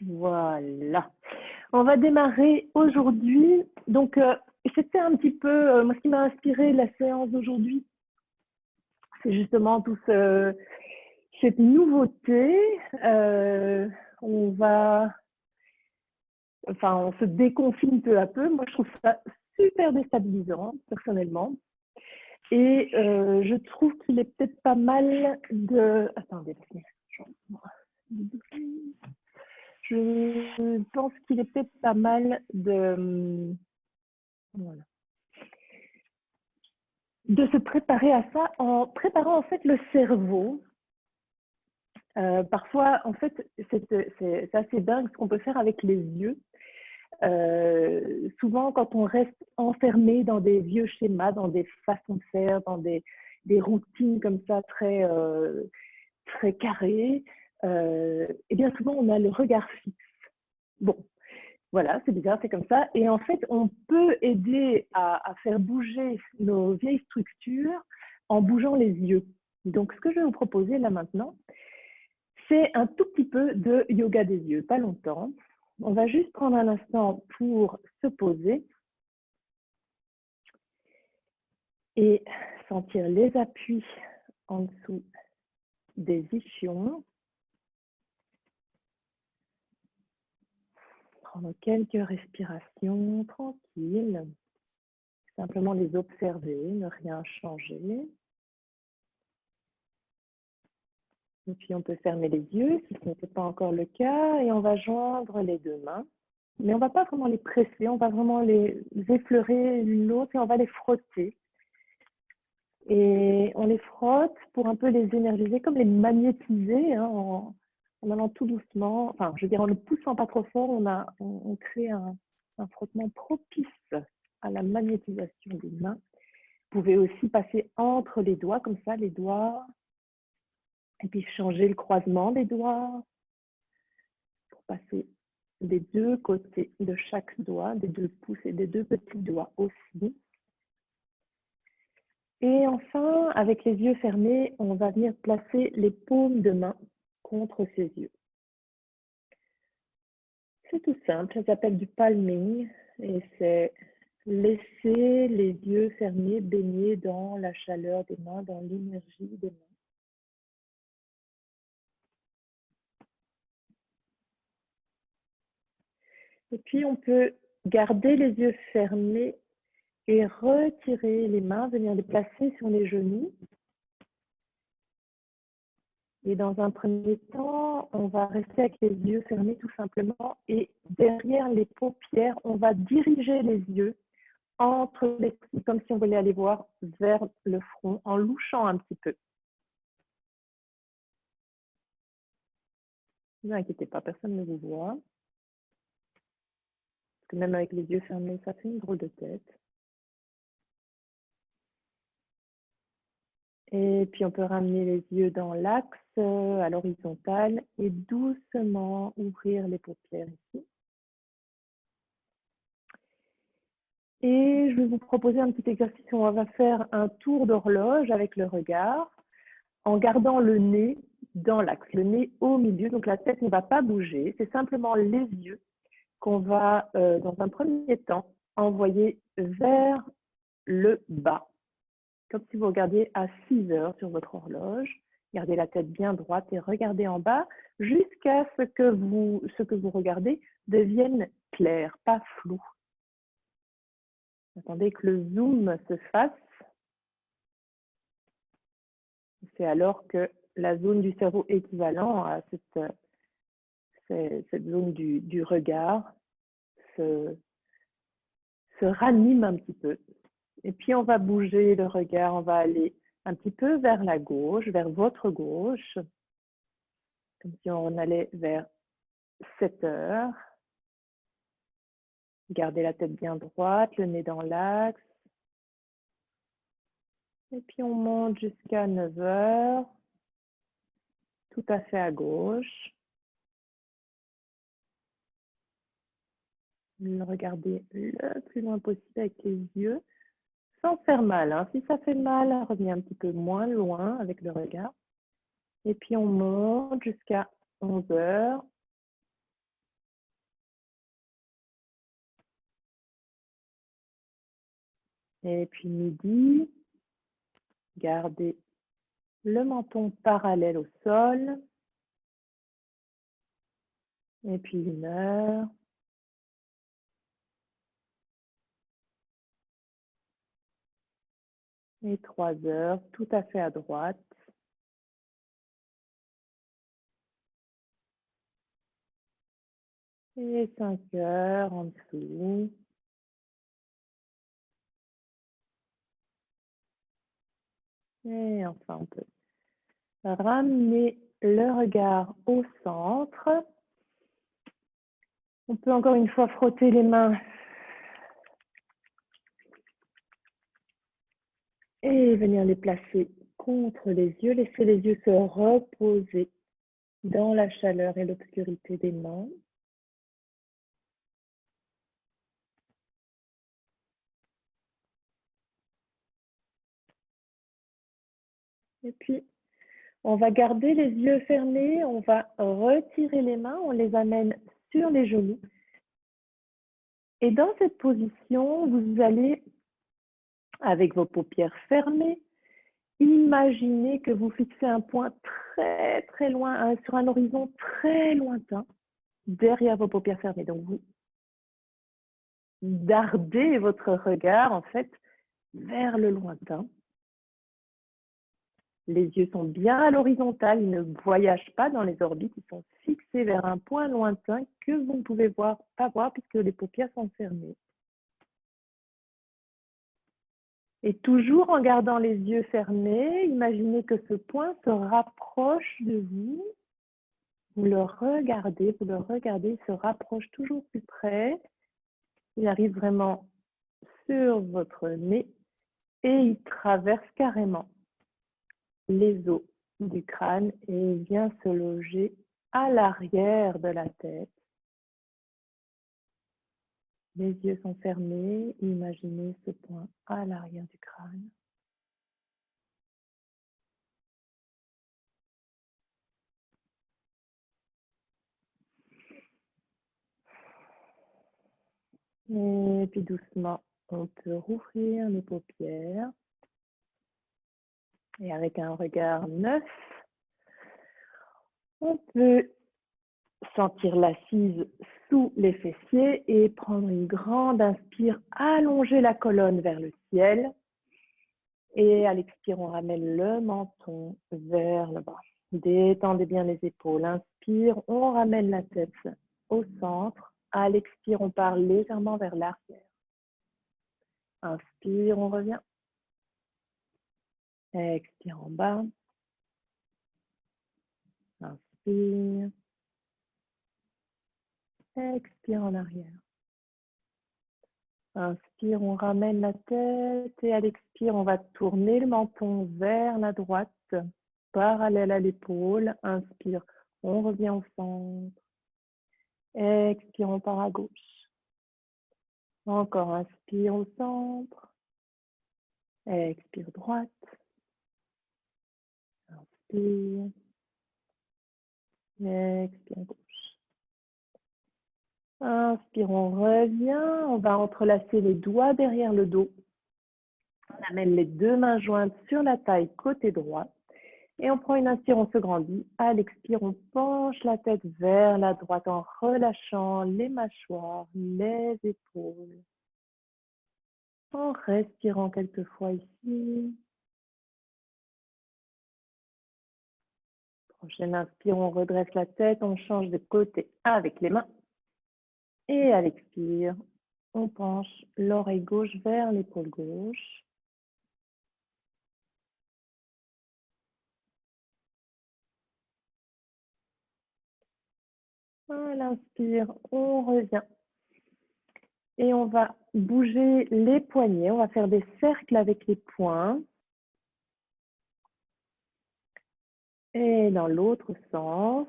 Voilà. On va démarrer aujourd'hui. Donc, c'était un petit peu, moi, ce qui m'a inspiré la séance d'aujourd'hui, c'est justement cette nouveauté. On se déconfine peu à peu. Moi, je trouve ça super déstabilisant, personnellement. Et je trouve qu'il est peut-être pas mal de... Attendez, je pense qu'il est peut-être pas mal voilà, de se préparer à ça en préparant en fait le cerveau. Parfois, en fait, c'est assez dingue ce qu'on peut faire avec les yeux. Souvent, quand on reste enfermé dans des vieux schémas, dans des façons de faire, dans des routines comme ça très carrées, et bien souvent, on a le regard fixe. Bon, voilà, c'est bizarre, c'est comme ça. Et en fait, on peut aider à faire bouger nos vieilles structures en bougeant les yeux. Donc, ce que je vais vous proposer là maintenant, c'est un tout petit peu de yoga des yeux, pas longtemps. On va juste prendre un instant pour se poser et sentir les appuis en dessous des ischions. Prendre quelques respirations tranquilles. Simplement les observer, ne rien changer. Et puis, on peut fermer les yeux si ce n'était pas encore le cas. Et on va joindre les deux mains. Mais on ne va pas vraiment les presser, on va vraiment les effleurer l'une l'autre et on va les frotter. Et on les frotte pour un peu les énergiser, comme les magnétiser, hein, en allant tout doucement. Enfin, je veux dire, en ne poussant pas trop fort, on crée un frottement propice à la magnétisation des mains. Vous pouvez aussi passer entre les doigts, comme ça, les doigts. Et puis changer le croisement des doigts pour passer des deux côtés de chaque doigt, des deux pouces et des deux petits doigts aussi. Et enfin, avec les yeux fermés, on va venir placer les paumes de main contre ses yeux. C'est tout simple, ça s'appelle du palming et c'est laisser les yeux fermés baigner dans la chaleur des mains, dans l'énergie des mains. Et puis, on peut garder les yeux fermés et retirer les mains, venir les placer sur les genoux. Et dans un premier temps, on va rester avec les yeux fermés tout simplement. Et derrière les paupières, on va diriger les yeux entre les, comme si on voulait aller voir vers le front en louchant un petit peu. Ne vous inquiétez pas, personne ne vous voit. Parce que même avec les yeux fermés, ça fait une drôle de tête. Et puis, on peut ramener les yeux dans l'axe à l'horizontale et doucement ouvrir les paupières ici. Et je vais vous proposer un petit exercice où on va faire un tour d'horloge avec le regard en gardant le nez dans l'axe, le nez au milieu. Donc, la tête ne va pas bouger. C'est simplement les yeux qu'on va, dans un premier temps, envoyer vers le bas. Comme si vous regardiez à 6 heures sur votre horloge. Gardez la tête bien droite et regardez en bas jusqu'à ce que vous regardez devienne clair, pas flou. Attendez que le zoom se fasse. C'est alors que la zone du cerveau équivalent à cette zone du regard se ranime un petit peu. Et puis, on va bouger le regard, on va aller un petit peu vers la gauche, vers votre gauche, comme si on allait vers 7 heures. Gardez la tête bien droite, le nez dans l'axe. Et puis, on monte jusqu'à 9 heures, tout à fait à gauche. Regardez le plus loin possible avec les yeux, sans faire mal. Hein. Si ça fait mal, revenez un petit peu moins loin avec le regard. Et puis, on monte jusqu'à 11 heures. Et puis midi, gardez le menton parallèle au sol. Et puis 1 heure. Et 3 heures, tout à fait à droite. Et 5 heures en dessous. Et enfin, on peut ramener le regard au centre. On peut encore une fois frotter les mains et venir les placer contre les yeux. Laissez les yeux se reposer dans la chaleur et l'obscurité des mains. Et puis, on va garder les yeux fermés, on va retirer les mains, on les amène sur les genoux. Et dans cette position, vous allez, avec vos paupières fermées, imaginer que vous fixez un point très très loin, sur un horizon très lointain, derrière vos paupières fermées. Donc vous dardez votre regard en fait vers le lointain. Les yeux sont bien à l'horizontale, ils ne voyagent pas dans les orbites, ils sont fixés vers un point lointain que vous ne pouvez pas voir puisque les paupières sont fermées. Et toujours en gardant les yeux fermés, imaginez que ce point se rapproche de vous. Vous le regardez, il se rapproche toujours plus près. Il arrive vraiment sur votre nez et il traverse carrément les os du crâne et vient se loger à l'arrière de la tête. Les yeux sont fermés, imaginez ce point à l'arrière du crâne. Et puis doucement, on peut rouvrir les paupières. Et avec un regard neuf, on peut sentir l'assise sous les fessiers et prendre une grande inspire, allonger la colonne vers le ciel. Et à l'expire, on ramène le menton vers le bas. Détendez bien les épaules. Inspire, on ramène la tête au centre. À l'expire, on part légèrement vers l'arrière. Inspire, on revient. Expire en bas. Inspire. Expire en arrière. Inspire, on ramène la tête et à l'expire, on va tourner le menton vers la droite, parallèle à l'épaule. Inspire, on revient au centre. Expire, on part à gauche. Encore, inspire au centre. Expire droite. Inspire. Expire gauche. Inspire, on revient. On va entrelacer les doigts derrière le dos. On amène les deux mains jointes sur la taille côté droit. Et on prend une inspire, on se grandit. À l'expire, on penche la tête vers la droite en relâchant les mâchoires, les épaules. En respirant quelques fois ici. Prochaine inspire, on redresse la tête, on change de côté avec les mains. Et à l'expire, on penche l'oreille gauche vers l'épaule gauche. À l'inspire, on revient. Et on va bouger les poignets. On va faire des cercles avec les poings. Et dans l'autre sens,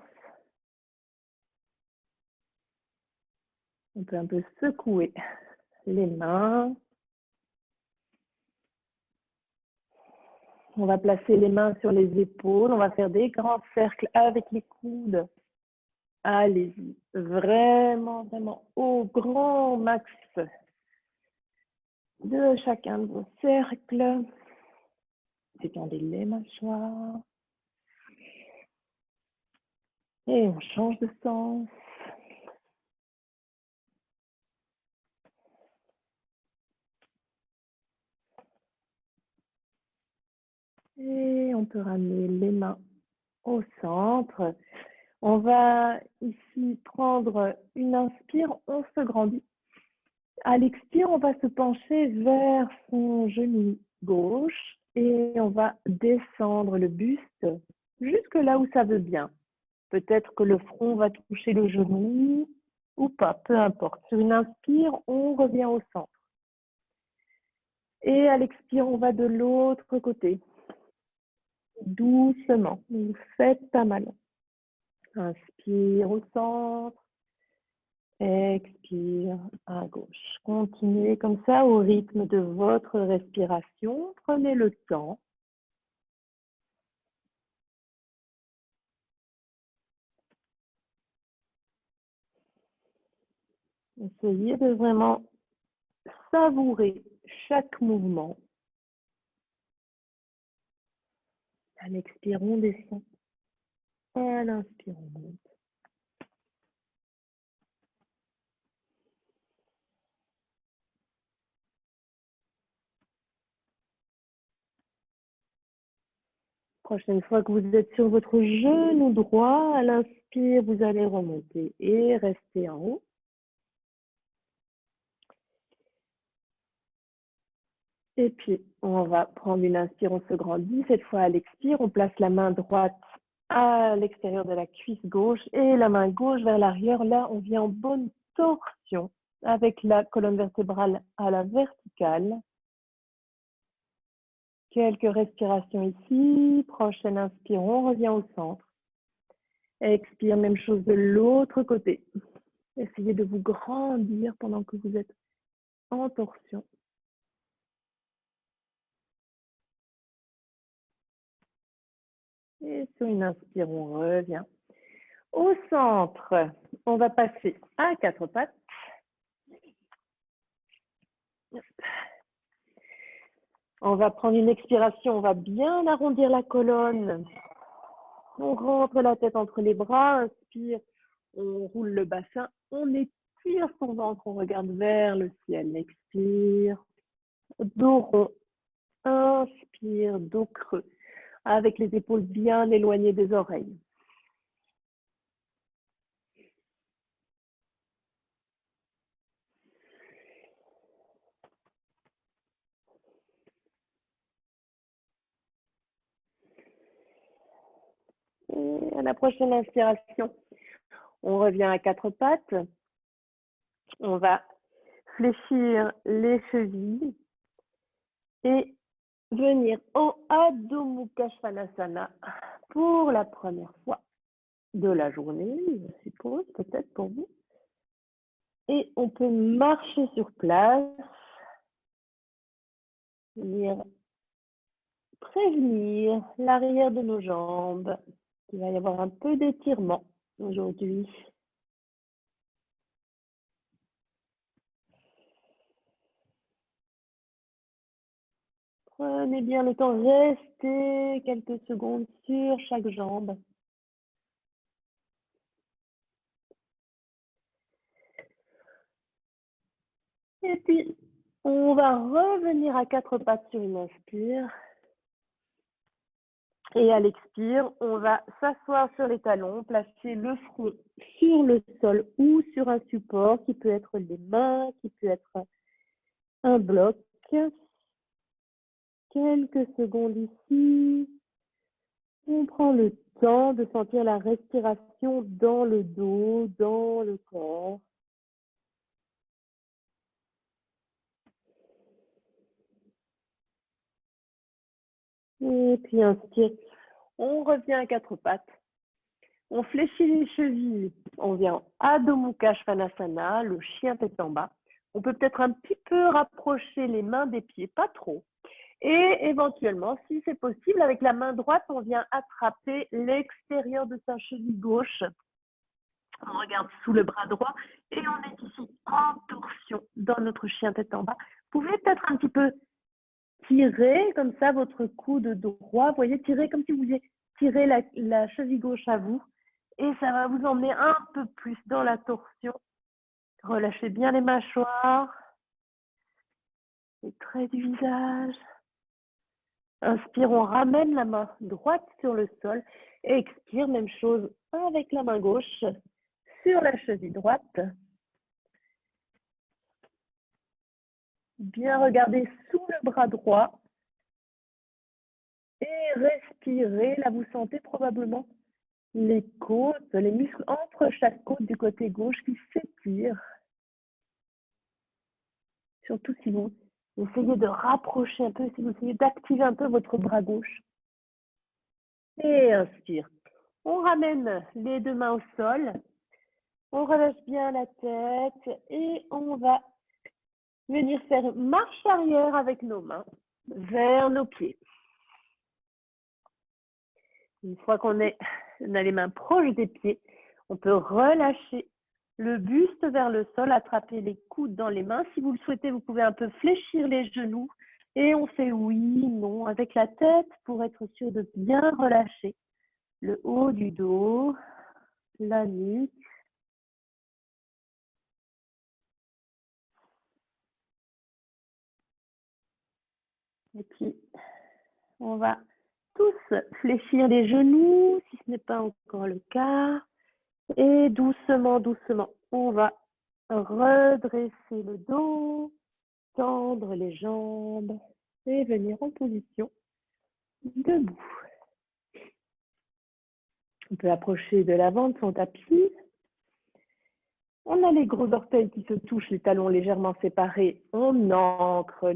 on peut un peu secouer les mains. On va placer les mains sur les épaules. On va faire des grands cercles avec les coudes. Allez-y, vraiment, vraiment au grand max. de chacun de vos cercles. Détendez les mâchoires. Et on change de sens. Et on peut ramener les mains au centre. On va ici prendre une inspire, on se grandit. À l'expire, on va se pencher vers son genou gauche et on va descendre le buste jusque là où ça veut bien. Peut-être que le front va toucher le genou ou pas, peu importe. Sur une inspire, on revient au centre. Et à l'expire, on va de l'autre côté. Doucement, vous faites pas mal. Inspire au centre. Expire à gauche. Continuez comme ça au rythme de votre respiration. Prenez le temps. Essayez de vraiment savourer chaque mouvement. À l'expire, on descend. À l'inspire, on monte. Prochaine fois que vous êtes sur votre genou droit, à l'inspire, vous allez remonter et rester en haut. Et puis, on va prendre une inspire, on se grandit. Cette fois, à l'expire, on place la main droite à l'extérieur de la cuisse gauche et la main gauche vers l'arrière. Là, on vient en bonne torsion avec la colonne vertébrale à la verticale. Quelques respirations ici. Prochaine inspire, on revient au centre. Expire, même chose de l'autre côté. Essayez de vous grandir pendant que vous êtes en torsion. Et sur une inspire, on revient au centre. On va passer à quatre pattes. On va prendre une expiration, on va bien arrondir la colonne. On rentre la tête entre les bras, inspire, on roule le bassin, on étire son ventre, on regarde vers le ciel. Expire, dos rond, inspire, dos creux, avec les épaules bien éloignées des oreilles. Et à la prochaine inspiration, on revient à quatre pattes. On va fléchir les chevilles et venir en Adho Mukha Svanasana pour la première fois de la journée, je suppose, peut-être pour vous. Et on peut marcher sur place, venir prévenir l'arrière de nos jambes. Il va y avoir un peu d'étirement aujourd'hui. Prenez bien le temps, restez quelques secondes sur chaque jambe. Et puis, on va revenir à quatre pattes sur une inspire. Et à l'expire, on va s'asseoir sur les talons, placer le front sur le sol ou sur un support qui peut être les mains, qui peut être un bloc. Quelques secondes ici. On prend le temps de sentir la respiration dans le dos, dans le corps. Et puis inspire. On revient à quatre pattes. On fléchit les chevilles. On vient en Adho Mukha Svanasana, le chien tête en bas. On peut peut-être un petit peu rapprocher les mains des pieds, pas trop. Et éventuellement, si c'est possible, avec la main droite, on vient attraper l'extérieur de sa cheville gauche. On regarde sous le bras droit et on est ici en torsion dans notre chien tête en bas. Vous pouvez peut-être peut-être un petit peu tirer comme ça votre coude droit. Vous voyez, tirer comme si vous vouliez tirer la cheville gauche à vous. Et ça va vous emmener un peu plus dans la torsion. Relâchez bien les mâchoires, les traits du visage. Inspire, on ramène la main droite sur le sol. Et expire, même chose avec la main gauche sur la cheville droite. Bien regarder sous le bras droit. Et respirez. Là, vous sentez probablement les côtes, les muscles entre chaque côte du côté gauche qui s'étirent. Surtout si vous essayez de rapprocher un peu, si vous essayez d'activer un peu votre bras gauche. Et inspire. On ramène les deux mains au sol. On relâche bien la tête et on va venir faire marche arrière avec nos mains vers nos pieds. Une fois qu'on a les mains proches des pieds, on peut relâcher le buste vers le sol, attraper les coudes dans les mains. Si vous le souhaitez, vous pouvez un peu fléchir les genoux. Et on fait oui, non, avec la tête pour être sûr de bien relâcher le haut du dos, la nuque. Et puis, on va tous fléchir les genoux, si ce n'est pas encore le cas. Et doucement, doucement, on va redresser le dos, tendre les jambes et venir en position debout. On peut approcher de l'avant de son tapis. On a les gros orteils qui se touchent, les talons légèrement séparés. On ancre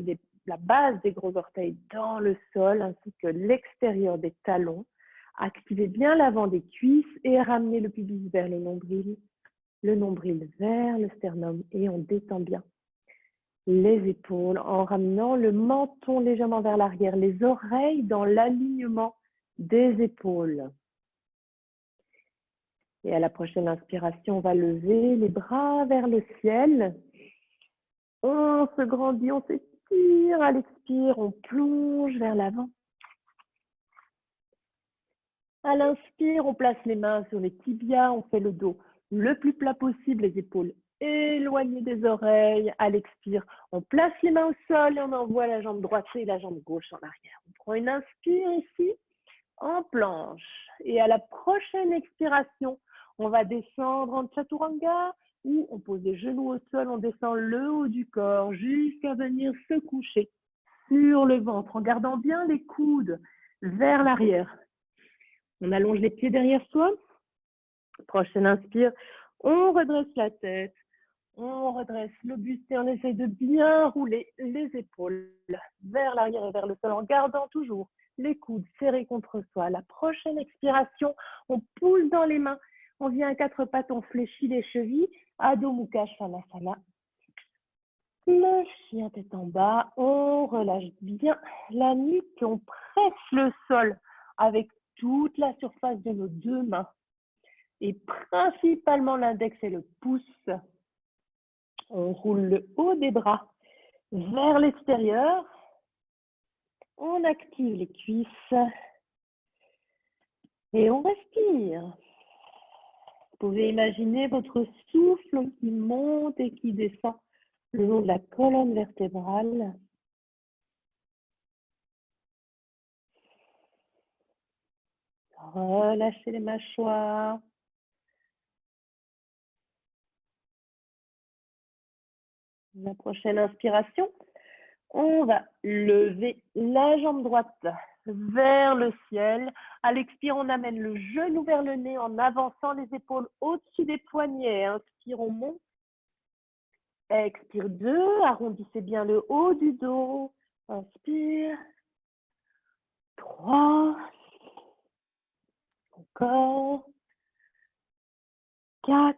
la base des gros orteils dans le sol ainsi que l'extérieur des talons. Activez bien l'avant des cuisses et ramenez le pubis vers le nombril vers le sternum et on détend bien les épaules en ramenant le menton légèrement vers l'arrière, les oreilles dans l'alignement des épaules. Et à la prochaine inspiration, on va lever les bras vers le ciel. On se grandit, on s'étire. À l'expire, on plonge vers l'avant. À l'inspire, on place les mains sur les tibias, on fait le dos le plus plat possible, les épaules éloignées des oreilles. À l'expire, on place les mains au sol et on envoie la jambe droite et la jambe gauche en arrière. On prend une inspire ici, en planche. Et à la prochaine expiration, on va descendre en chaturanga où on pose les genoux au sol, on descend le haut du corps jusqu'à venir se coucher sur le ventre en gardant bien les coudes vers l'arrière. On allonge les pieds derrière soi. Prochaine inspire, on redresse la tête, on redresse le buste et on essaye de bien rouler les épaules vers l'arrière et vers le sol en gardant toujours les coudes serrés contre soi. La prochaine expiration, on pousse dans les mains, on vient à quatre pattes, on fléchit les chevilles, Adho Mukha Svanasana. Le chien tête en bas, on relâche bien la nuque, on presse le sol avec toute la surface de nos deux mains et principalement l'index et le pouce. On roule le haut des bras vers l'extérieur. On active les cuisses et on respire. Vous pouvez imaginer votre souffle qui monte et qui descend le long de la colonne vertébrale. Relâchez les mâchoires. La prochaine inspiration, on va lever la jambe droite vers le ciel. À l'expire, on amène le genou vers le nez en avançant les épaules au-dessus des poignets. Inspire, on monte. Expire 2, arrondissez bien le haut du dos. Inspire. 3. Encore. 4.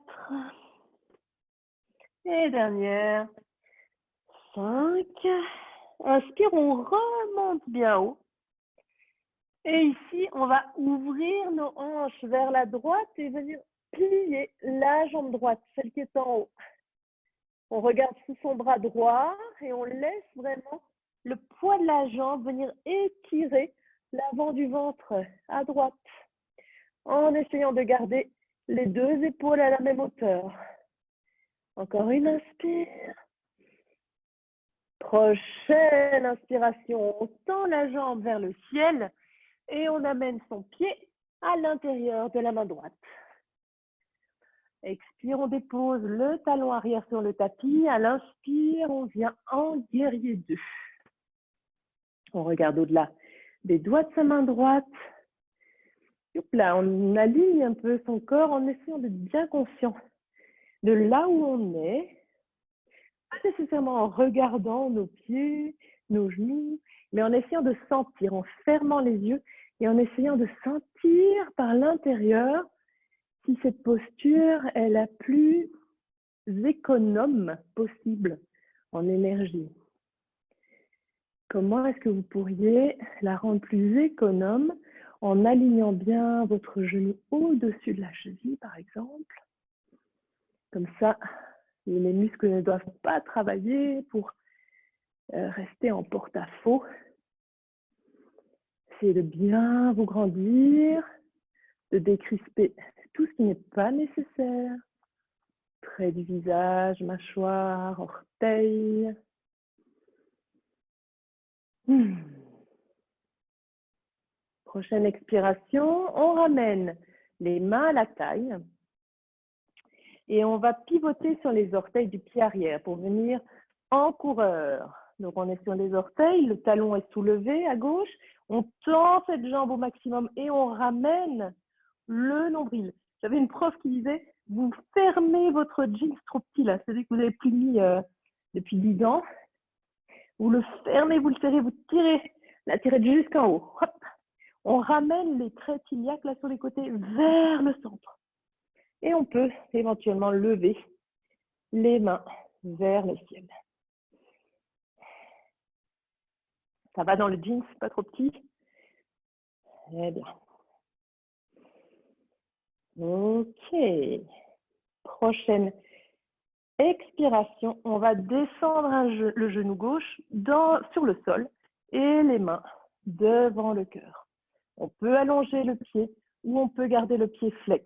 Et dernière. 5. Inspire, on remonte bien haut. Et ici, on va ouvrir nos hanches vers la droite et venir plier la jambe droite, celle qui est en haut. On regarde sous son bras droit et on laisse vraiment le poids de la jambe venir étirer l'avant du ventre à droite en essayant de garder les deux épaules à la même hauteur. Encore une inspire. Prochaine inspiration, on tend la jambe vers le ciel et on amène son pied à l'intérieur de la main droite. Expire, on dépose le talon arrière sur le tapis. À l'inspire, on vient en guerrier 2. On regarde au-delà des doigts de sa main droite. Là, on aligne un peu son corps en essayant d'être bien conscient de là où on est. Pas nécessairement en regardant nos pieds, nos genoux, mais en essayant de sentir, en fermant les yeux et en essayant de sentir par l'intérieur si cette posture est la plus économe possible en énergie. Comment est-ce que vous pourriez la rendre plus économe en alignant bien votre genou au-dessus de la cheville, par exemple? Comme ça, les muscles ne doivent pas travailler pour rester en porte-à-faux. Essayez de bien vous grandir, de décrisper tout ce qui n'est pas nécessaire. Traits du visage, mâchoire, orteils. Prochaine expiration, on ramène les mains à la taille et on va pivoter sur les orteils du pied arrière pour venir en coureur. Donc on est sur les orteils, le talon est soulevé à gauche, on tend cette jambe au maximum et on ramène le nombril. J'avais une prof qui disait, vous fermez votre jeans trop petit, là, celui que vous n'avez plus mis depuis 10 ans. Vous le fermez, vous le serrez, vous tirez la tirette jusqu'en haut. Hop. On ramène les traits iliaques là sur les côtés vers le centre. Et on peut éventuellement lever les mains vers le ciel. Ça va dans le jeans, pas trop petit? Très bien. Ok. Prochaine expiration, on va descendre le genou gauche sur le sol et les mains devant le cœur. On peut allonger le pied ou on peut garder le pied flex.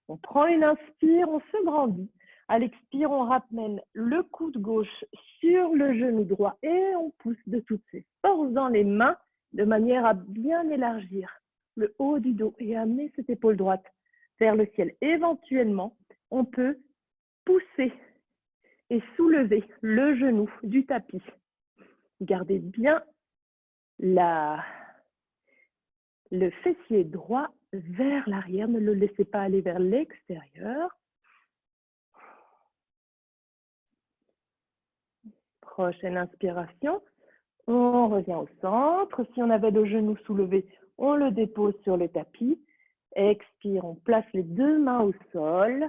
On prend une inspire, on se grandit. À l'expire, on ramène le coude gauche sur le genou droit et on pousse de toutes ses forces dans les mains de manière à bien élargir le haut du dos et amener cette épaule droite vers le ciel. Éventuellement, on peut pousser et soulever le genou du tapis. Gardez bien le fessier droit vers l'arrière, ne le laissez pas aller vers l'extérieur. Prochaine inspiration, on revient au centre. Si on avait le genou soulevé, on le dépose sur le tapis. Expire, on place les deux mains au sol.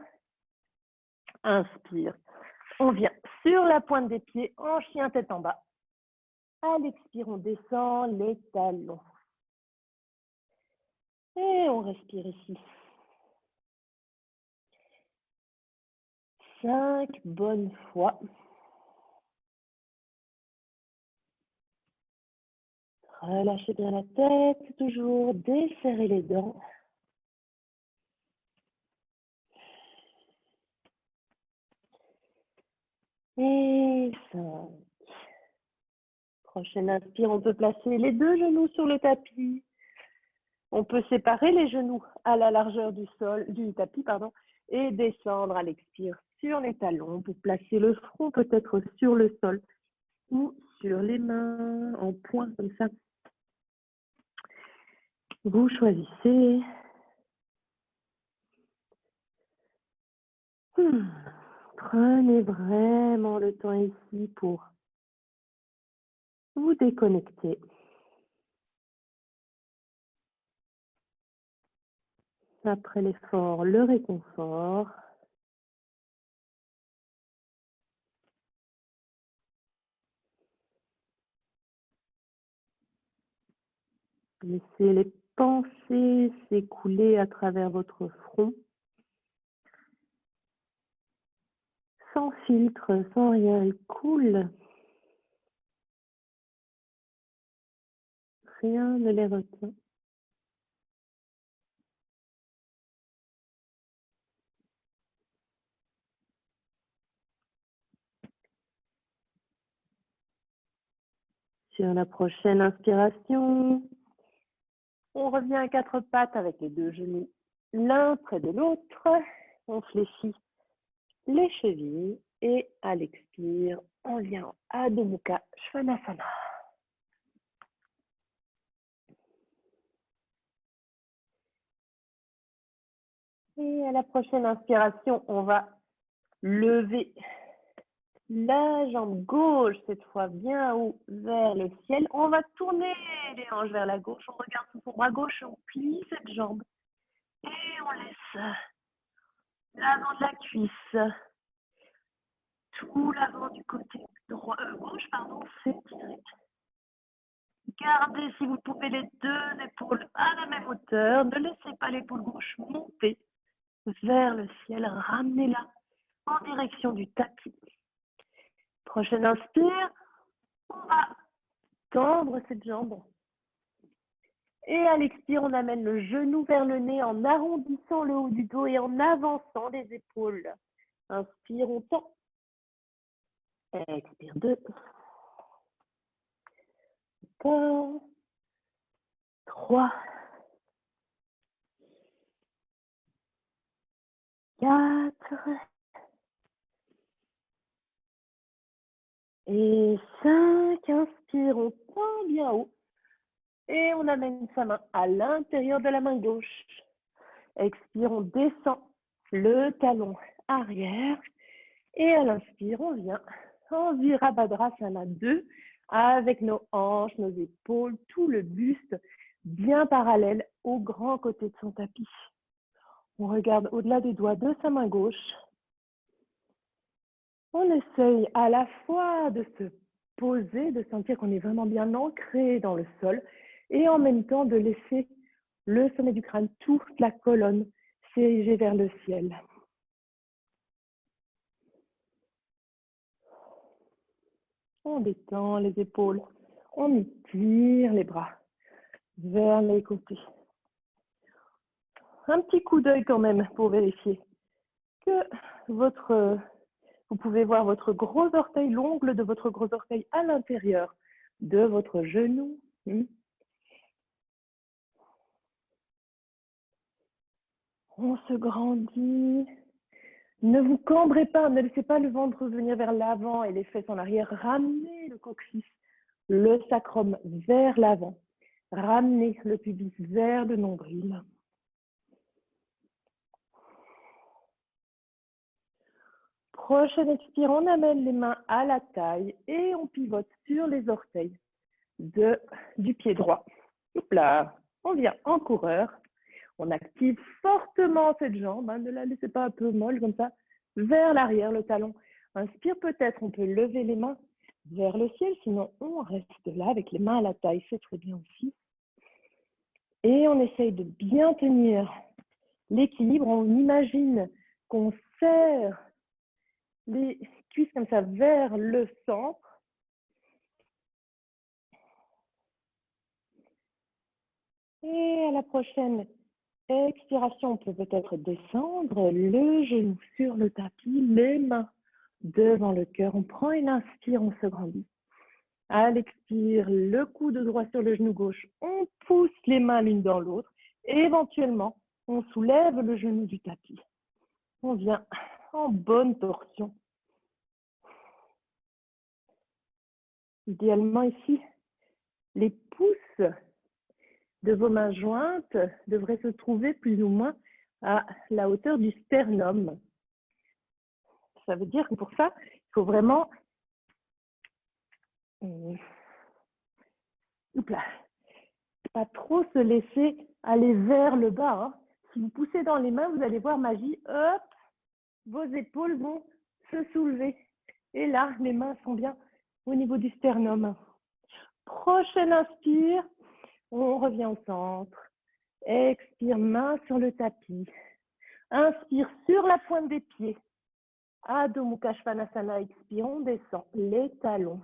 Inspire, on vient sur la pointe des pieds en chien tête en bas. À l'expire, on descend les talons. Et on respire ici. 5 bonnes fois. Relâchez bien la tête, toujours desserrez les dents. Et 5. Prochaine inspire, on peut placer les deux genoux sur le tapis. On peut séparer les genoux à la largeur du tapis, et descendre à l'expire sur les talons pour placer le front peut-être sur le sol ou sur les mains en point comme ça. Vous choisissez. Prenez vraiment le temps ici pour vous déconnecter. Après l'effort, le réconfort. Laissez les pensées s'écouler à travers votre front. sans filtre, sans rien, elle coule. Rien ne les retient. Sur la prochaine inspiration, on revient à quatre pattes avec les deux genoux l'un près de l'autre. On fléchit les chevilles et à l'expire, on vient en Adho Mukha Svanasana. Et à la prochaine inspiration, on va lever la jambe gauche, cette fois bien haut vers le ciel. On va tourner les hanches vers la gauche. On regarde son bras gauche, on plie cette jambe. Et on laisse l'avant de la cuisse, tout l'avant du côté gauche, s'étirer. Gardez, si vous pouvez, les deux épaules à la même hauteur. Ne laissez pas l'épaule gauche monter vers le ciel. Ramenez-la en direction du tapis. Prochaine inspire, on va tendre cette jambe. Et à l'expire, on amène le genou vers le nez en arrondissant le haut du dos et en avançant les épaules. Inspire, on tend. Expire, 2. Encore. 3. 4. Et 5. Inspire, on tend bien haut. Et on amène sa main à l'intérieur de la main gauche. Expire, on descend le talon arrière. Et à l'inspire, on vient en Virabhadrasana 2 avec nos hanches, nos épaules, tout le buste bien parallèle au grand côté de son tapis. On regarde au-delà des doigts de sa main gauche. On essaye à la fois de se poser, de sentir qu'on est vraiment bien ancré dans le sol et en même temps de laisser le sommet du crâne, toute la colonne s'ériger vers le ciel. On détend les épaules, on étire les bras vers les côtés. Un petit coup d'œil quand même pour vérifier que vous pouvez voir votre gros orteil, l'ongle de votre gros orteil à l'intérieur de votre genou. On se grandit. Ne vous cambrez pas, ne laissez pas le ventre venir vers l'avant et les fesses en arrière. Ramenez le coccyx, le sacrum vers l'avant. Ramenez le pubis vers le nombril. Prochaine expire, on amène les mains à la taille et on pivote sur les orteils du pied droit. Hop là, on vient en coureur. On active fortement cette jambe, ne la laissez pas un peu molle comme ça, vers l'arrière, le talon. Inspire peut-être, on peut lever les mains vers le ciel, sinon on reste là avec les mains à la taille, c'est très bien aussi. Et on essaye de bien tenir l'équilibre, on imagine qu'on serre les cuisses comme ça vers le centre. Et à la prochaine expiration, on peut peut-être descendre le genou sur le tapis, les mains devant le cœur. On prend une inspire, on se grandit. À l'expire, le coude droit sur le genou gauche. On pousse les mains l'une dans l'autre. Et éventuellement, on soulève le genou du tapis. On vient en bonne torsion. Idéalement ici, les pouces de vos mains jointes devraient se trouver plus ou moins à la hauteur du sternum. Ça veut dire que pour ça, il faut vraiment pas trop se laisser aller vers le bas. Si vous poussez dans les mains, vous allez voir magie, hop, vos épaules vont se soulever. Et là, les mains sont bien au niveau du sternum. Prochaine inspire, on revient au centre. Expire, main sur le tapis. Inspire sur la pointe des pieds. Adho Mukha Svanasana, expire, on descend les talons.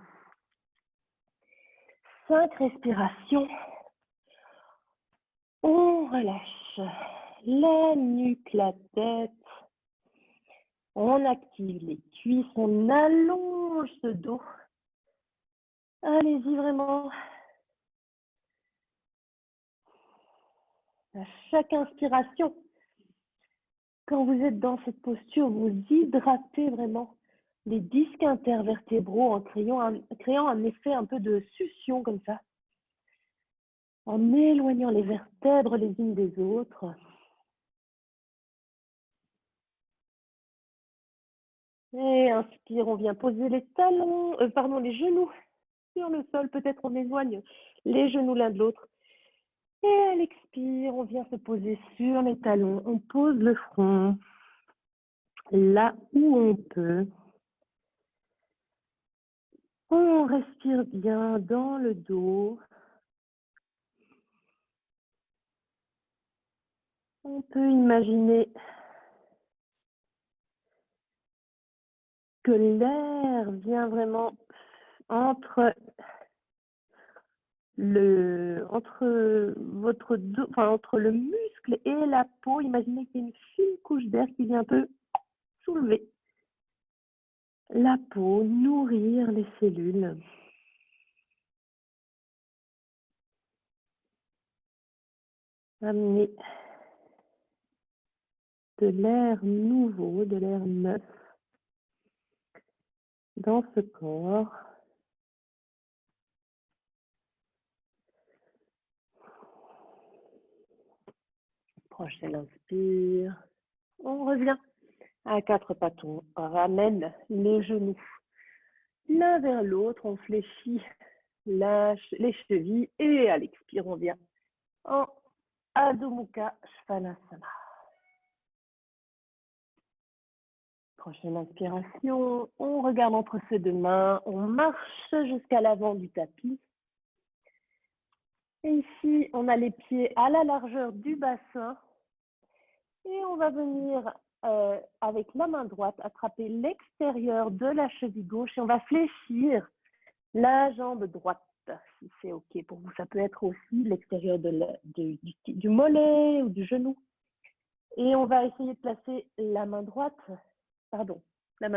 5 respirations. On relâche la nuque, la tête. On active les cuisses, on allonge ce dos. Allez-y vraiment. À chaque inspiration, quand vous êtes dans cette posture, vous hydratez vraiment les disques intervertébraux en créant un effet un peu de succion comme ça, en éloignant les vertèbres les unes des autres. Et inspire, on vient poser les talons, les genoux sur le sol. Peut-être on éloigne les genoux l'un de l'autre. Et à l'expire, on vient se poser sur les talons. On pose le front là où on peut. On respire bien dans le dos. On peut imaginer que l'air vient vraiment entre votre dos, entre le muscle et la peau. Imaginez qu'il y a une fine couche d'air qui vient un peu soulever la peau, nourrir les cellules. Amener de l'air nouveau, de l'air neuf dans ce corps. Prochaine inspire. On revient à 4 pattes. On ramène les genoux l'un vers l'autre. On fléchit les chevilles et à l'expire, on vient en Adho Mukha Svanasana. Prochaine inspiration, on regarde entre ses deux mains, on marche jusqu'à l'avant du tapis. Et ici, on a les pieds à la largeur du bassin. Et on va venir avec la main droite attraper l'extérieur de la cheville gauche et on va fléchir la jambe droite. Si c'est OK pour vous, ça peut être aussi l'extérieur du mollet ou du genou. Et on va essayer de placer la main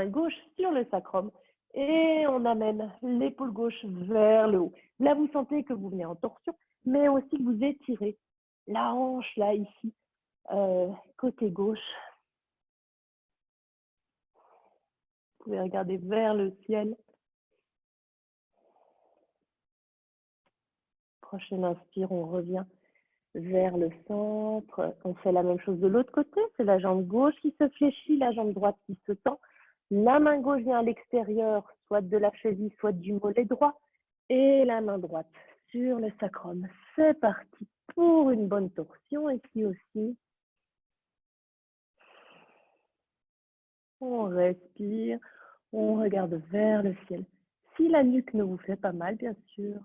gauche sur le sacrum et on amène l'épaule gauche vers le haut. Là, vous sentez que vous venez en torsion, mais aussi que vous étirez la hanche là, ici, côté gauche. Vous pouvez regarder vers le ciel. Prochaine inspire, on revient vers le centre. On fait la même chose de l'autre côté. C'est la jambe gauche qui se fléchit, la jambe droite qui se tend. La main gauche vient à l'extérieur, soit de la cheville, soit du mollet droit. Et la main droite sur le sacrum. C'est parti pour une bonne torsion. Ici aussi. On respire. On regarde vers le ciel. Si la nuque ne vous fait pas mal, bien sûr.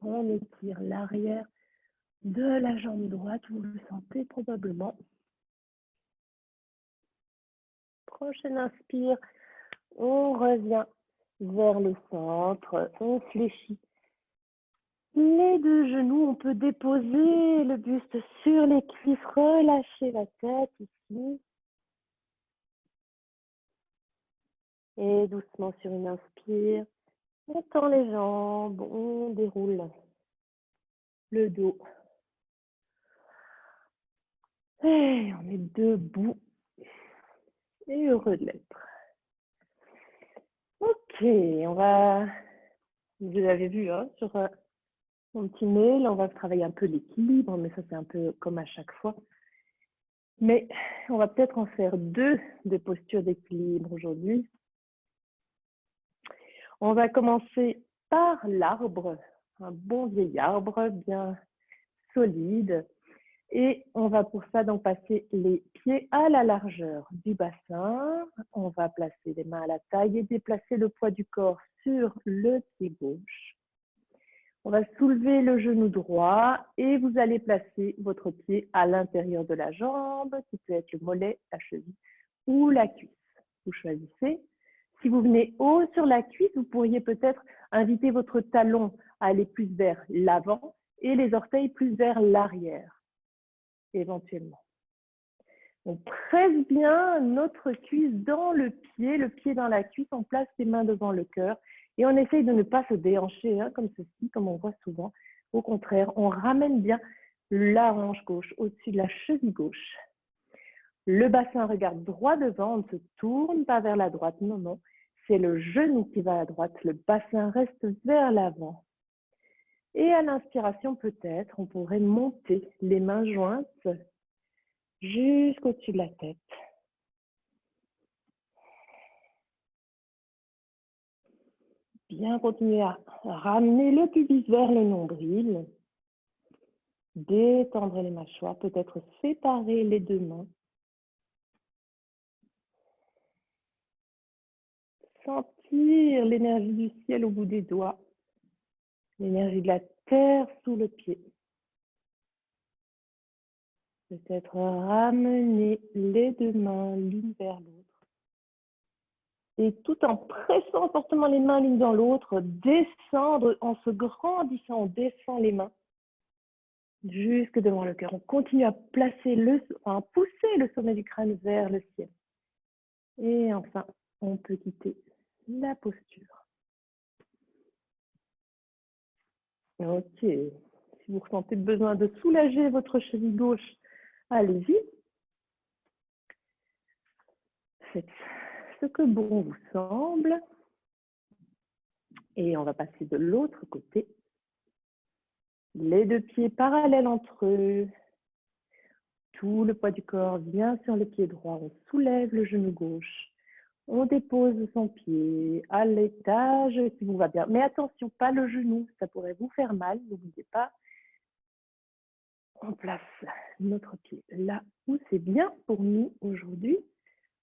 On étire l'arrière de la jambe droite, vous le sentez probablement. Prochaine inspire, on revient vers le centre, on fléchit les deux genoux, on peut déposer le buste sur les cuisses, relâcher la tête ici. Et doucement sur une inspire, on tend les jambes, on déroule le dos. Et on est debout et heureux de l'être. Ok, vous l'avez vu sur mon petit mail, on va travailler un peu l'équilibre, mais ça c'est un peu comme à chaque fois. Mais on va peut-être en faire 2 des postures d'équilibre aujourd'hui. On va commencer par l'arbre, un bon vieil arbre bien solide. Et on va pour ça donc passer les pieds à la largeur du bassin. On va placer les mains à la taille et déplacer le poids du corps sur le pied gauche. On va soulever le genou droit et vous allez placer votre pied à l'intérieur de la jambe, qui peut être le mollet, la cheville ou la cuisse. Vous choisissez. Si vous venez haut sur la cuisse, vous pourriez peut-être inviter votre talon à aller plus vers l'avant et les orteils plus vers l'arrière, éventuellement. On presse bien notre cuisse dans le pied dans la cuisse, on place les mains devant le cœur et on essaye de ne pas se déhancher comme ceci, comme on voit souvent. Au contraire, on ramène bien la hanche gauche au-dessus de la cheville gauche. Le bassin regarde droit devant, on ne se tourne pas vers la droite, non, non. C'est le genou qui va à droite, le bassin reste vers l'avant. Et à l'inspiration, peut-être, on pourrait monter les mains jointes jusqu'au-dessus de la tête. Bien continuer à ramener le pubis vers le nombril. Détendre les mâchoires, peut-être séparer les deux mains. Sentir l'énergie du ciel au bout des doigts. L'énergie de la terre sous le pied. Peut-être ramener les deux mains l'une vers l'autre. Et tout en pressant fortement les mains l'une dans l'autre, descendre en se grandissant, on descend les mains jusque devant le cœur. On continue à pousser le sommet du crâne vers le ciel. Et enfin, on peut quitter la posture. Ok. Si vous ressentez besoin de soulager votre cheville gauche, allez-y. Faites ce que bon vous semble. Et on va passer de l'autre côté. Les deux pieds parallèles entre eux. Tout le poids du corps vient sur le pied droit. On soulève le genou gauche. On dépose son pied à l'étage si vous va bien. Mais attention, pas le genou, ça pourrait vous faire mal. N'oubliez pas. On place notre pied là où c'est bien pour nous aujourd'hui.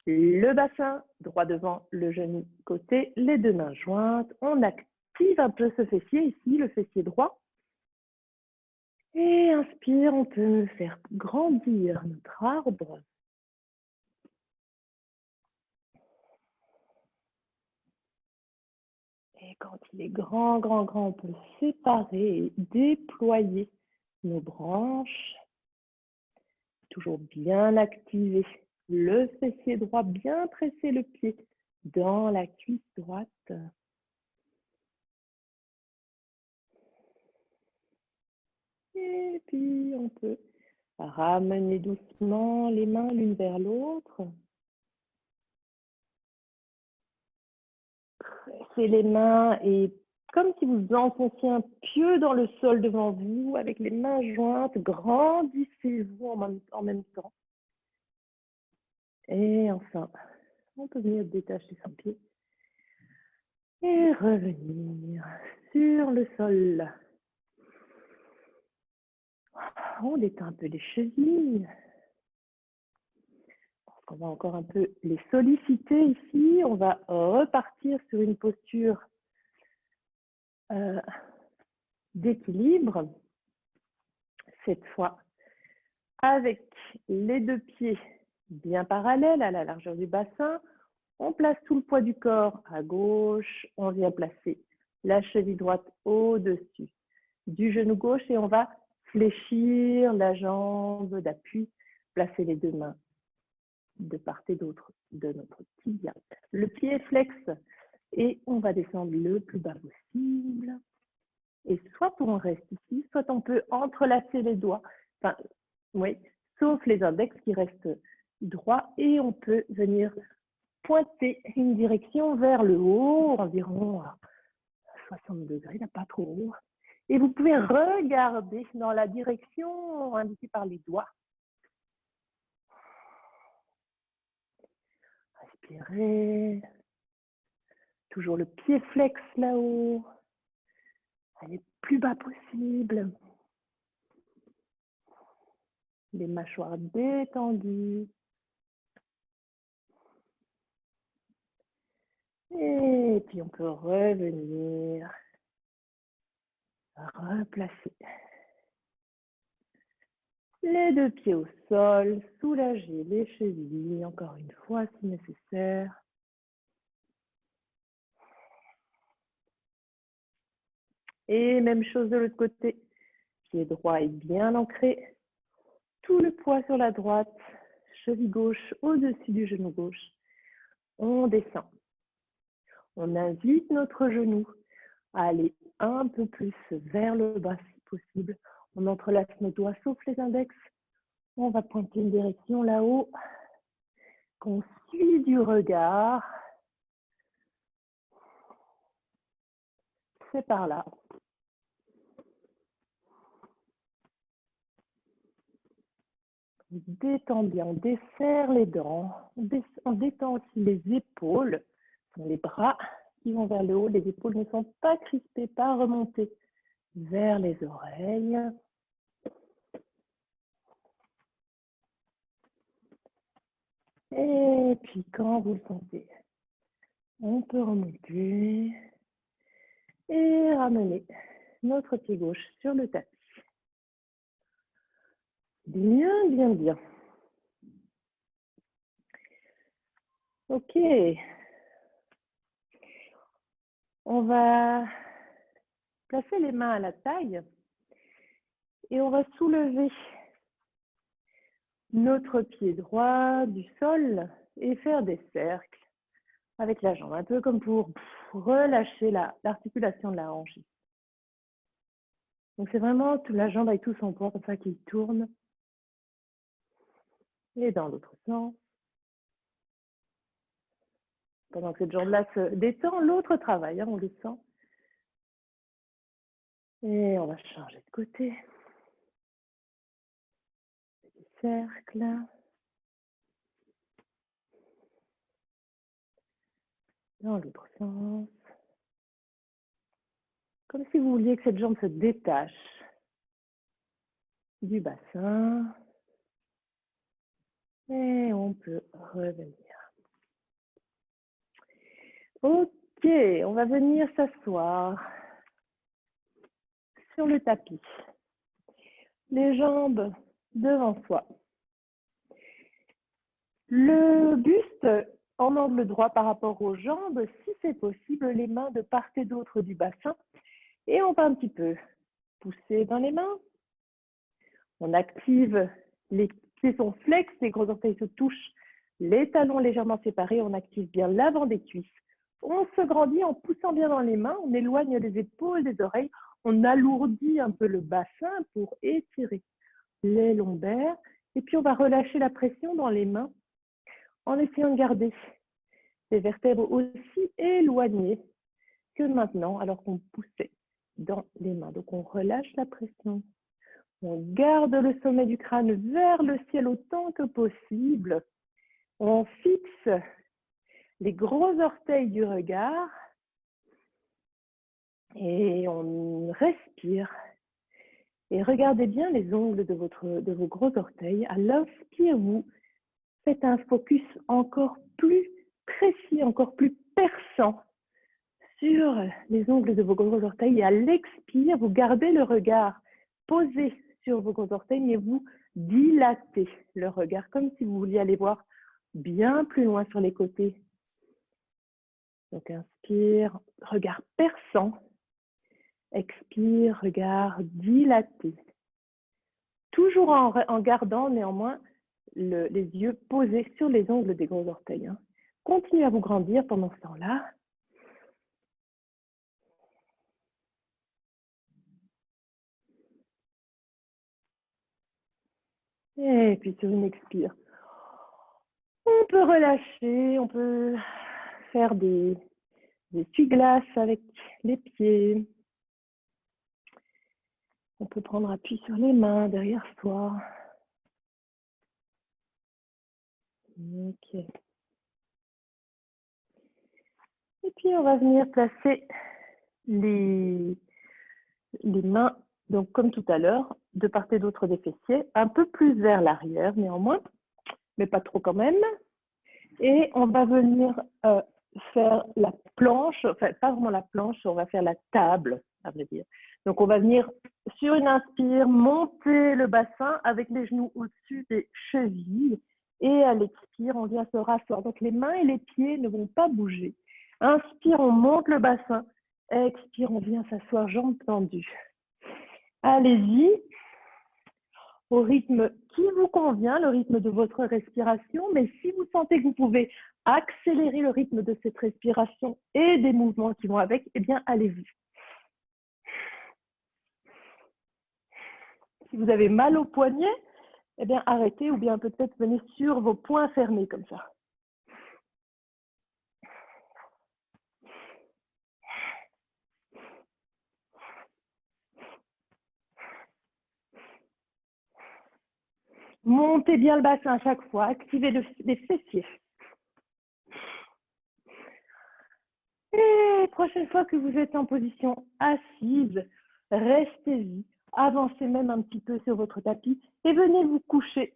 Le bassin droit devant, le genou côté, les deux mains jointes. On active un peu ce fessier ici, le fessier droit. Et inspire, on peut faire grandir notre arbre. Et quand il est grand, grand, grand, on peut séparer et déployer nos branches. Toujours bien activer le fessier droit, bien presser le pied dans la cuisse droite. Et puis, on peut ramener doucement les mains l'une vers l'autre. Pressez les mains et comme si vous enfonciez un pieu dans le sol devant vous, avec les mains jointes, grandissez-vous en même temps. Et enfin, on peut venir détacher son pied et revenir sur le sol. On détend un peu les chevilles. On va encore un peu les solliciter ici. On va repartir sur une posture d'équilibre. Cette fois, avec les deux pieds bien parallèles à la largeur du bassin, on place tout le poids du corps à gauche. On vient placer la cheville droite au-dessus du genou gauche et on va fléchir la jambe d'appui, placer les deux mains de part et d'autre de notre tibia. Le pied flexe et on va descendre le plus bas possible. Et soit on reste ici, soit on peut entrelacer les doigts, enfin, oui, sauf les index qui restent droits et on peut venir pointer une direction vers le haut, environ 60 degrés, là, pas trop haut. Et vous pouvez regarder dans la direction indiquée par les doigts. Respirez. Toujours le pied flex là-haut. Allez plus bas possible. Les mâchoires détendues. Et puis on peut revenir. Replacer. Les deux pieds au sol, soulagez les chevilles, encore une fois si nécessaire. Et même chose de l'autre côté. Pied droit est bien ancré. Tout le poids sur la droite, cheville gauche au-dessus du genou gauche. On descend. On invite notre genou à aller un peu plus vers le bas si possible. On entrelace nos doigts sauf les index. On va pointer une direction là-haut qu'on suit du regard. C'est par là. On détend bien, on desserre les dents, on détend aussi les épaules, ce sont les bras qui vont vers le haut, les épaules ne sont pas crispées, pas remontées vers les oreilles. Et puis quand vous le sentez, on peut remonter et ramener notre pied gauche sur le tapis. Bien, bien, bien. Ok. On va placer les mains à la taille et on va soulever notre pied droit du sol et faire des cercles avec la jambe, un peu comme pour relâcher l'articulation de la hanche. Donc c'est vraiment toute la jambe avec tout son poids comme ça qui tourne. Et dans l'autre sens. Pendant que cette jambe-là se détend, l'autre travaille, hein, on le sent. Et on va changer de côté. Petit cercle. Dans l'autre sens. Comme si vous vouliez que cette jambe se détache du bassin. Et on peut revenir. Ok, on va venir s'asseoir sur le tapis. Les jambes devant soi. Le buste en angle droit par rapport aux jambes, si c'est possible, les mains de part et d'autre du bassin. Et on va un petit peu pousser dans les mains. On active, les pieds sont flex, les gros orteils se touchent, les talons légèrement séparés, on active bien l'avant des cuisses. On se grandit en poussant bien dans les mains, on éloigne les épaules des oreilles, on alourdit un peu le bassin pour étirer les lombaires. Et puis on va relâcher la pression dans les mains en essayant de garder les vertèbres aussi éloignées que maintenant, alors qu'on poussait dans les mains. Donc on relâche la pression. On garde le sommet du crâne vers le ciel autant que possible. On fixe les gros orteils du regard et on respire. Et regardez bien les ongles de vos gros orteils. À l'inspire, vous faites un focus encore plus précis, encore plus perçant sur les ongles de vos gros orteils. Et à l'expire, vous gardez le regard posé sur vos gros orteils, mais vous dilatez le regard, comme si vous vouliez aller voir bien plus loin sur les côtés. Donc inspire, regard perçant. Expire, regard dilaté. Toujours en gardant néanmoins les yeux posés sur les ongles des gros orteils. Hein. Continuez à vous grandir pendant ce temps-là. Et puis sur une expire, on peut relâcher, on peut faire des essuie-glaces avec les pieds. On peut prendre appui sur les mains derrière soi. Ok. Et puis on va venir placer les mains, donc comme tout à l'heure, de part et d'autre des fessiers, un peu plus vers l'arrière néanmoins, mais pas trop quand même. Et on va venir faire la planche, enfin pas vraiment la planche, on va faire la table, à vrai dire. Donc, on va venir sur une inspire, monter le bassin avec les genoux au-dessus des chevilles. Et à l'expire, on vient se rasseoir. Donc, les mains et les pieds ne vont pas bouger. Inspire, on monte le bassin. Expire, on vient s'asseoir, jambes tendues. Allez-y, au rythme qui vous convient, le rythme de votre respiration. Mais si vous sentez que vous pouvez accélérer le rythme de cette respiration et des mouvements qui vont avec, eh bien, allez-y. Si vous avez mal au poignet, eh bien, arrêtez ou bien peut-être venez sur vos poings fermés comme ça. Montez bien le bassin à chaque fois, activez les fessiers. Et prochaine fois que vous êtes en position assise, restez-y, avancez même un petit peu sur votre tapis et venez vous coucher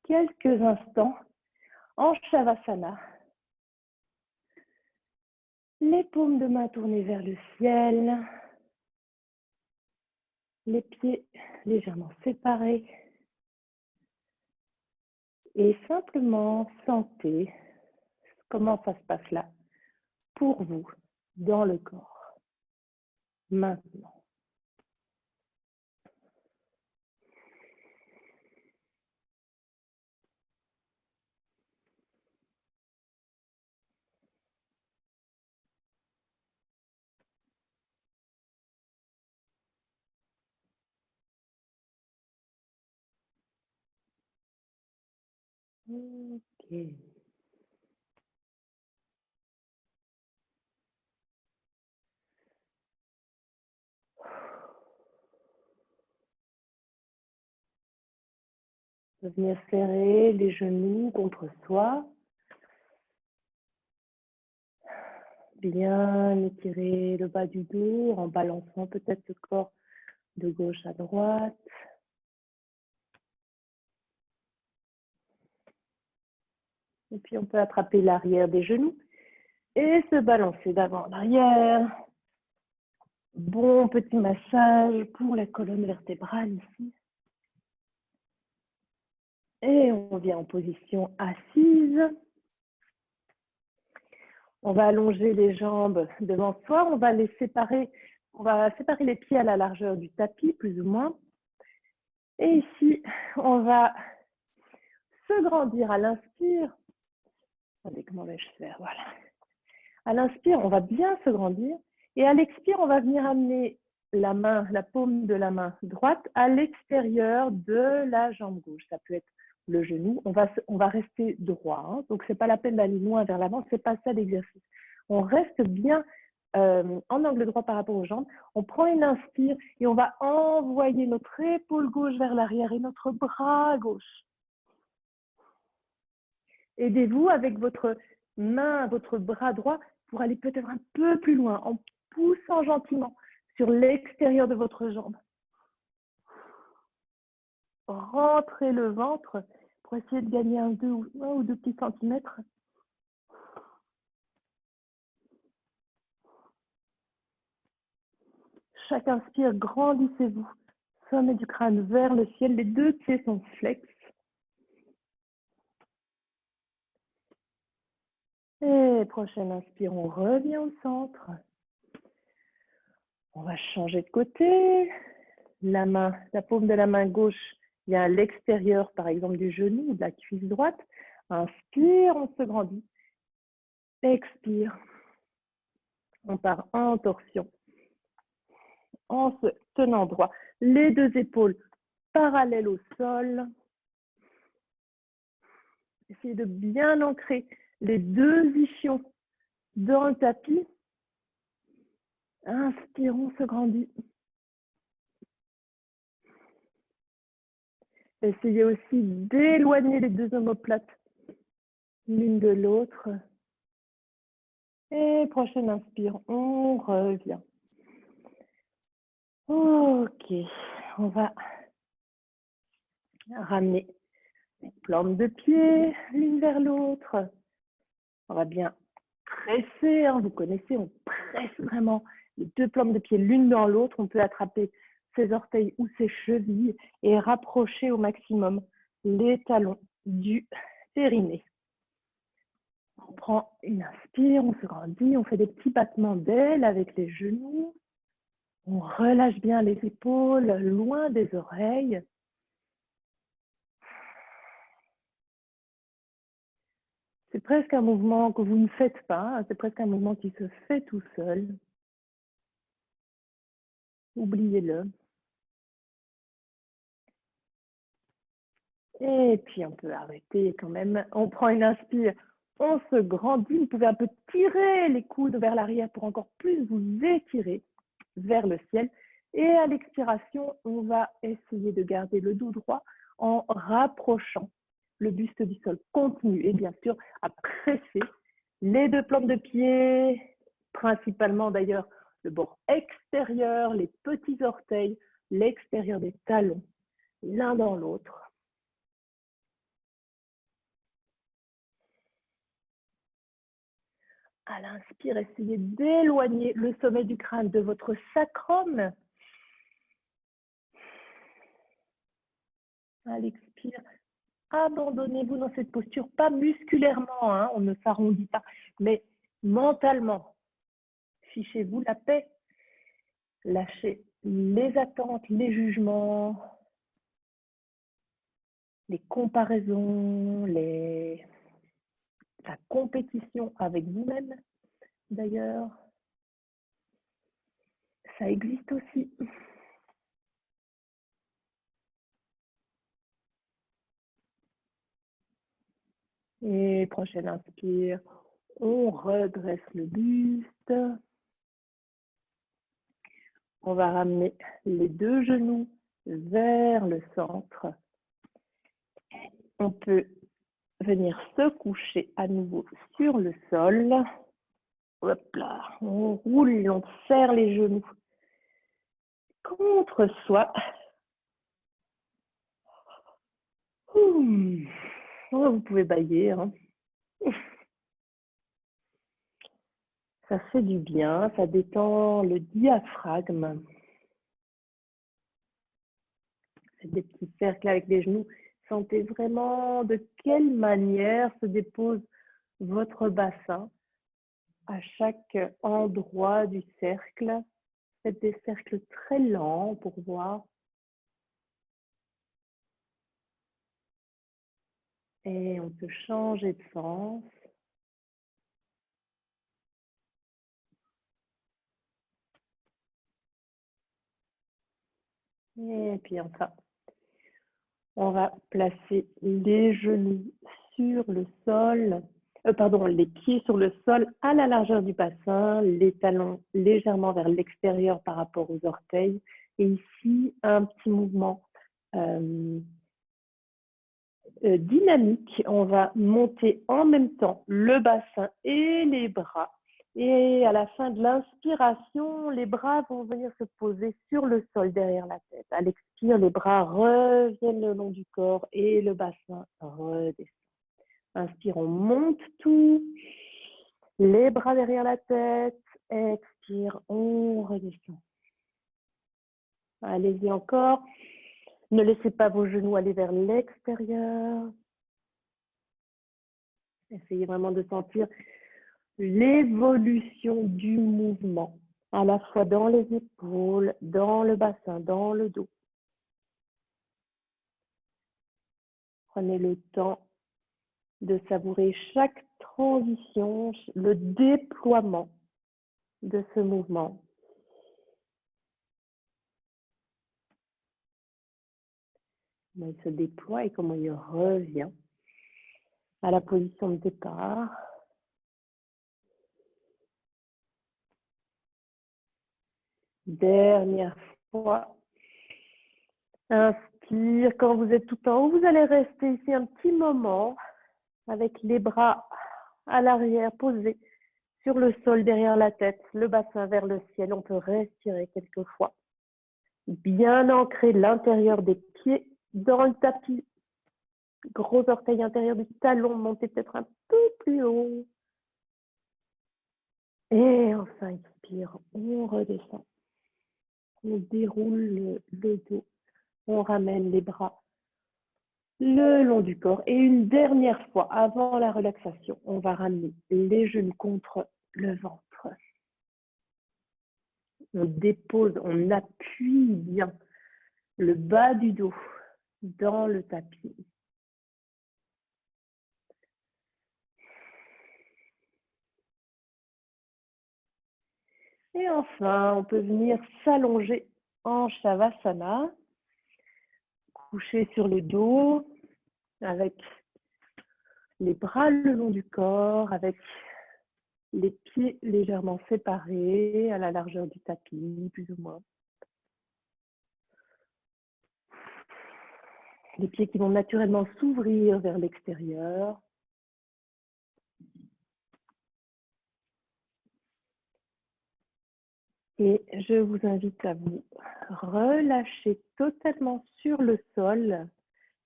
quelques instants en Shavasana. Les paumes de main tournées vers le ciel, les pieds légèrement séparés et simplement sentez comment ça se passe là pour vous dans le corps maintenant. Ok. Venir serrer les genoux contre soi. Bien étirer le bas du dos en balançant peut-être le corps de gauche à droite. Et puis on peut attraper l'arrière des genoux et se balancer d'avant en arrière. Bon petit massage pour la colonne vertébrale ici. Et on vient en position assise. On va allonger les jambes devant soi. On va séparer les pieds à la largeur du tapis, plus ou moins. Et ici, on va se grandir à l'inspire. Attendez, comment vais-je faire? Voilà. À l'inspire, on va bien se grandir. Et à l'expire, on va venir amener la main, la paume de la main droite à l'extérieur de la jambe gauche. Ça peut être le genou. On va rester droit. Hein. Donc, ce n'est pas la peine d'aller loin vers l'avant. Ce n'est pas ça l'exercice. On reste bien en angle droit par rapport aux jambes. On prend une inspire et on va envoyer notre épaule gauche vers l'arrière et notre bras gauche. Aidez-vous avec votre main, votre bras droit pour aller peut-être un peu plus loin en poussant gentiment sur l'extérieur de votre jambe. Rentrez le ventre pour essayer de gagner un ou deux petits centimètres. Chaque inspire, grandissez-vous. Sommet du crâne vers le ciel. Les deux pieds sont flex. Et prochaine inspire, on revient au centre. On va changer de côté. La paume de la main gauche vient à l'extérieur, par exemple, du genou ou de la cuisse droite. Inspire, on se grandit. Expire. On part en torsion. En se tenant droit. Les deux épaules parallèles au sol. Essayez de bien ancrer les deux ischions dans le tapis. Inspirons, se grandit. Essayez aussi d'éloigner les deux omoplates l'une de l'autre. Et prochaine inspire, on revient. Ok, on va ramener les plantes de pied l'une vers l'autre. On va bien presser, hein, vous connaissez, on presse vraiment les deux plantes de pied l'une dans l'autre. On peut attraper ses orteils ou ses chevilles et rapprocher au maximum les talons du périnée. On prend une inspire, on se grandit, on fait des petits battements d'ailes avec les genoux. On relâche bien les épaules, loin des oreilles. C'est presque un mouvement que vous ne faites pas, c'est presque un mouvement qui se fait tout seul. Oubliez-le. Et puis on peut arrêter quand même. On prend une inspire, on se grandit. Vous pouvez un peu tirer les coudes vers l'arrière pour encore plus vous étirer vers le ciel. Et à l'expiration, on va essayer de garder le dos droit en rapprochant le buste du sol. Continue et bien sûr à presser les deux plantes de pied, principalement d'ailleurs le bord extérieur, les petits orteils, l'extérieur des talons, l'un dans l'autre. À l'inspire, essayez d'éloigner le sommet du crâne de votre sacrum. À l'expire, abandonnez-vous dans cette posture, pas musculairement, hein, on ne s'arrondit pas, mais mentalement. Fichez-vous la paix. Lâchez les attentes, les jugements, les comparaisons, la compétition avec vous-même, d'ailleurs. Ça existe aussi. Et prochaine inspire, on redresse le buste. On va ramener les deux genoux vers le centre. On peut venir se coucher à nouveau sur le sol. Hop là, on roule, on serre les genoux contre soi. Vous pouvez bâiller. Hein. Ça fait du bien, ça détend le diaphragme. C'est des petits cercles avec les genoux. Sentez vraiment de quelle manière se dépose votre bassin à chaque endroit du cercle. Faites des cercles très lents pour voir. Et on peut changer de sens. Et puis enfin, on va placer les genoux sur le sol, les pieds sur le sol à la largeur du bassin, les talons légèrement vers l'extérieur par rapport aux orteils. Et ici, un petit mouvement dynamique. On va monter en même temps le bassin et les bras. Et à la fin de l'inspiration, les bras vont venir se poser sur le sol derrière la tête. À l'expire, les bras reviennent le long du corps et le bassin redescend. Inspire, on monte tout. Les bras derrière la tête. Expire, on redescend. Allez-y encore. Ne laissez pas vos genoux aller vers l'extérieur. Essayez vraiment de sentir l'évolution du mouvement, à la fois dans les épaules, dans le bassin, dans le dos. Prenez le temps de savourer chaque transition, le déploiement de ce mouvement. Comment il se déploie et comment il revient à la position de départ. Dernière fois. Inspire. Quand vous êtes tout en haut, vous allez rester ici un petit moment avec les bras à l'arrière posés sur le sol derrière la tête, le bassin vers le ciel. On peut respirer quelques fois. Bien ancrer l'intérieur des pieds dans le tapis. Gros orteil intérieur du talon, montez peut-être un peu plus haut. Et enfin, inspire, on redescend. On déroule le dos. On ramène les bras le long du corps. Et une dernière fois, avant la relaxation, on va ramener les genoux contre le ventre. On dépose, on appuie bien le bas du dos dans le tapis. Et enfin, on peut venir s'allonger en Shavasana, coucher sur le dos avec les bras le long du corps, avec les pieds légèrement séparés à la largeur du tapis, plus ou moins. Les pieds qui vont naturellement s'ouvrir vers l'extérieur. Et je vous invite à vous relâcher totalement sur le sol,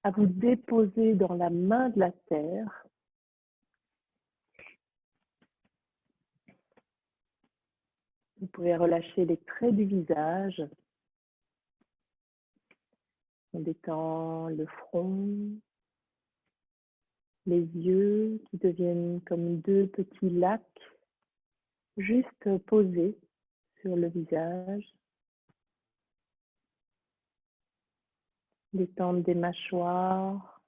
à vous déposer dans la main de la terre. Vous pouvez relâcher les traits du visage. On détend le front, les yeux qui deviennent comme deux petits lacs, juste posés sur le visage. Détente des mâchoires,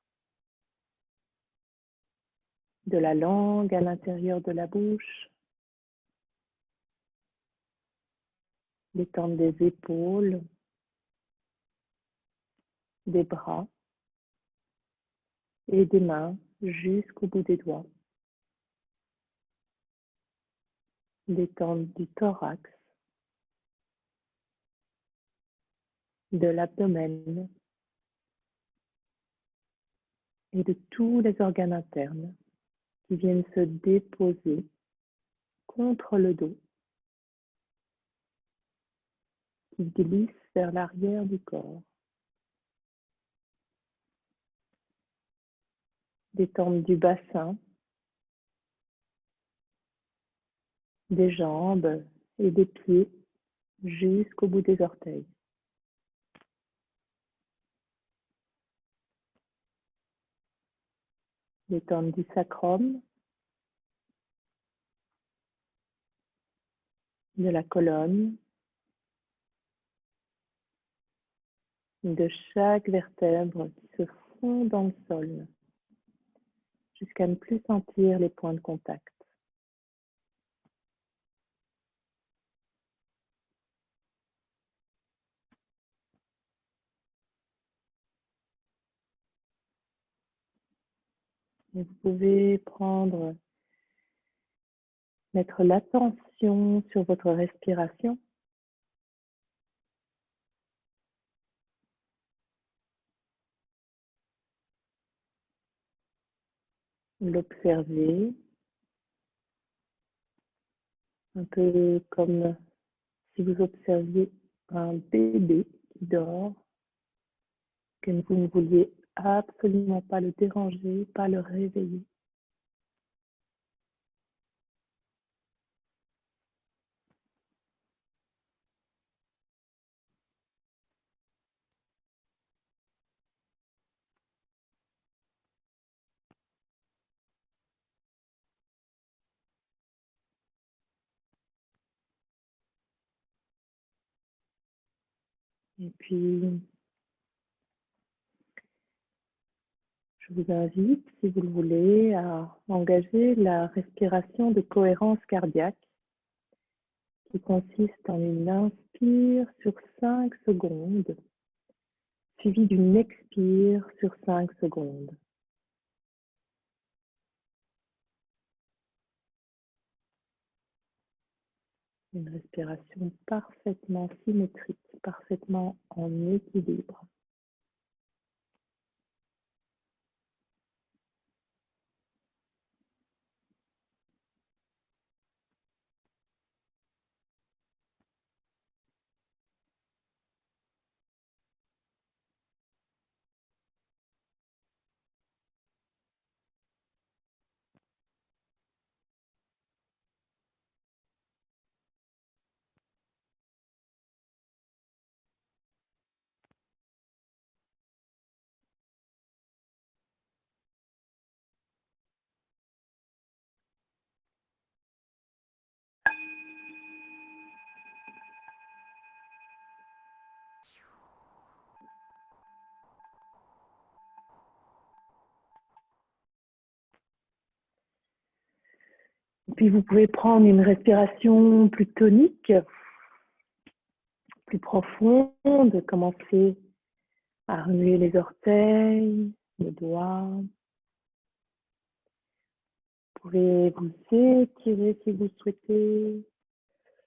de la langue à l'intérieur de la bouche. Détente des épaules, des bras et des mains jusqu'au bout des doigts. Détente du thorax, de l'abdomen et de tous les organes internes qui viennent se déposer contre le dos, qui glissent vers l'arrière du corps. Détente du bassin, des jambes et des pieds jusqu'au bout des orteils. Détente du sacrum, de la colonne, de chaque vertèbre qui se fond dans le sol jusqu'à ne plus sentir les points de contact. Et vous pouvez mettre l'attention sur votre respiration. L'observer, un peu comme si vous observiez un bébé qui dort, que vous ne vouliez absolument pas le déranger, pas le réveiller. Et puis, je vous invite, si vous le voulez, à engager la respiration de cohérence cardiaque qui consiste en une inspire sur 5 secondes, suivie d'une expire sur 5 secondes. Une respiration parfaitement symétrique, parfaitement en équilibre. Puis vous pouvez prendre une respiration plus tonique, plus profonde, commencer à remuer les orteils, les doigts. Vous pouvez vous étirer si vous souhaitez.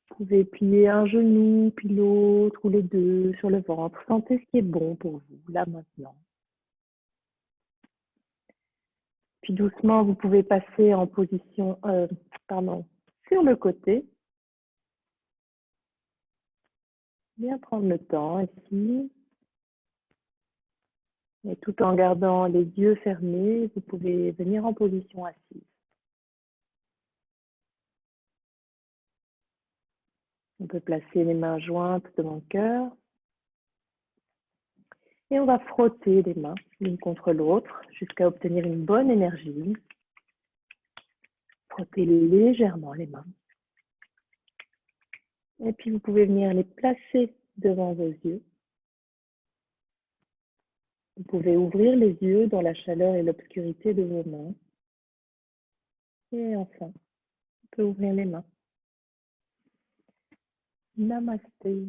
Vous pouvez plier un genou, puis l'autre, ou les deux sur le ventre. Sentez ce qui est bon pour vous, là maintenant. Puis doucement, vous pouvez passer en position, sur le côté. Bien prendre le temps ici. Et tout en gardant les yeux fermés, vous pouvez venir en position assise. On peut placer les mains jointes devant le cœur. Et on va frotter les mains l'une contre l'autre jusqu'à obtenir une bonne énergie. Frottez légèrement les mains. Et puis vous pouvez venir les placer devant vos yeux. Vous pouvez ouvrir les yeux dans la chaleur et l'obscurité de vos mains. Et enfin, on peut ouvrir les mains. Namasté.